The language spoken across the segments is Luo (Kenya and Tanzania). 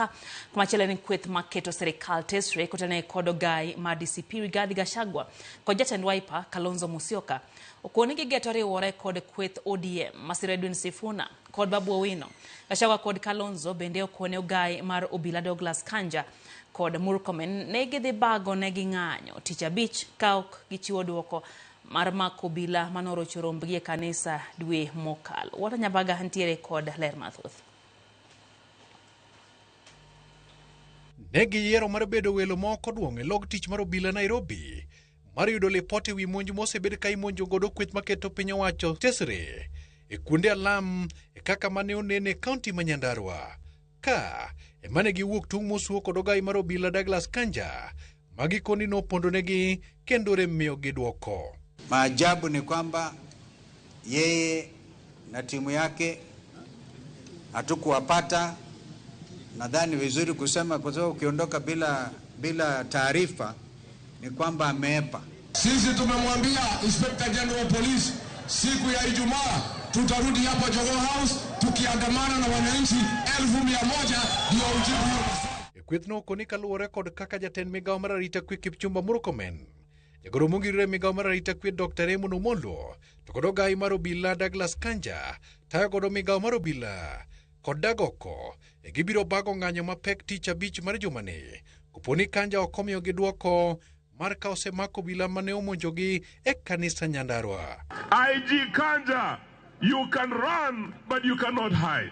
Musyoka kumachele ni kweth maketo serikal tesre kotane kodogai ma DCP Rigathi Gachagua kod jatend Wiper Kalonzo Musyoka okoni gi getore wore kod kweth ODM Masira Edwin Sifuna kod Babu Owino. Gachagua kod Kalonzo bende okone ogai mar obila Douglas Kanja kod Murkomen ne gidhi bago ne ging'anyo tich abich ka ok gichiwo duoko mar mako obila manorocho rombgi e kanisa dwe mokalo. Wata Nyabaga hantiere kod ler mathoth. Negi yiero mar bedo welo moko duong' e log tich mar obila Nairobi mar yudo lipoti wi monj mosebed ka imonjo godo kweth maketo piny owacho tesre e kuonde alam e kaka mane onene kaunti ma Nyandarua ka emane giwuok tung' mosuo kod ogai mar obila Douglas Kanja magikoni nopondonegi kendo remiyo giduoko. Maajabu ni kwamba yeye na timu yake hatukuwapata. Nadhani vizuri kusema kwa sababu ukiondoka bila taarifa ni kwamba ameepa. Sisi tumemwambia Inspector General Police siku ya Ijumaa tutarudi hapa Jogoo House tukiandamana na wananchi 1,100 ndio ujibu. Kwethno koni kaluwore kod kaka jatend migawo mar arita kwe Kipchumba Murkomen, jagoro mongirore migawo mar arita kwe Dr. Raymond Omondo to kod ogai mar obila Douglas Kanja tayo godo migawo mar obila kod Dagoko e gibiro bago ng'anyo mapek tich abich mar jumane koponi Kanja okomiyo gi duoko mar ka osemako obila mane omonjogi e kanisa Nyandarua. IG Kanja, you can run but you cannot hide.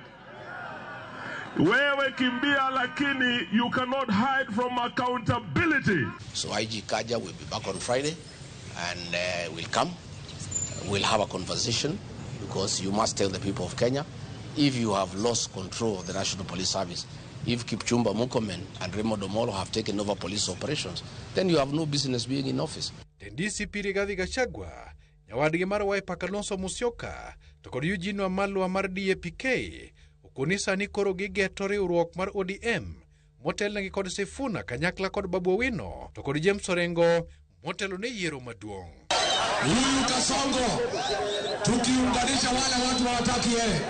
Wewe kimbia lakini you cannot hide from accountability. So IG Kanja will be back on Friday and will come. We'll have a conversation because you must tell the people of Kenya if you have lost control of the National Police Service. If Kipchumba Murkomen and Raymond Omondo have taken over police operations, then you have no business being in office. DCP Rigathi Gachagua, nyawadgi mar Wiper Kalonzo Musyoka, to kod Eugene Wamalwa mar DAP-K, okonisa ni koro gigeto riwruok mar ODM, motelnegi kod Sifuna kanyakla kod Babu Owino, to kod James Orengo, motelo ne yiero maduong'. Huyu Kasongo tukiunganisha wale watu hawataki yeye.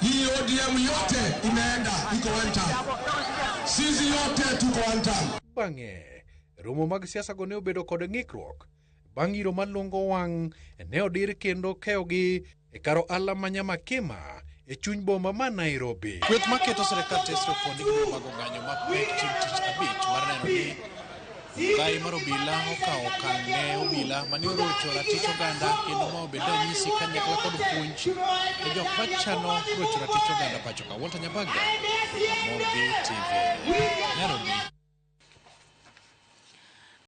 Hii ODM yote imeenda iko one time. Sisi yote tuko one time. Bang'e romo mag siasa go ne obedo kod ng'ikruok bang' iro malungo wang' ne odir kendo keyogi e karo ala ma Nyamakima e chuny boma ma Nairobi. Kweth maketo serikal tesre opondi gi bago ng'anyo mapek chieng' tich abich mar neno ni ogai mar obila okawo okang' ne obila mane orocho ratich oganda kendo ma obed ranyisi kanyakla kod puonj e jok machano rocho ratich oganda pacho ka. Walter Nyabaga, Amor TV, Nairobi.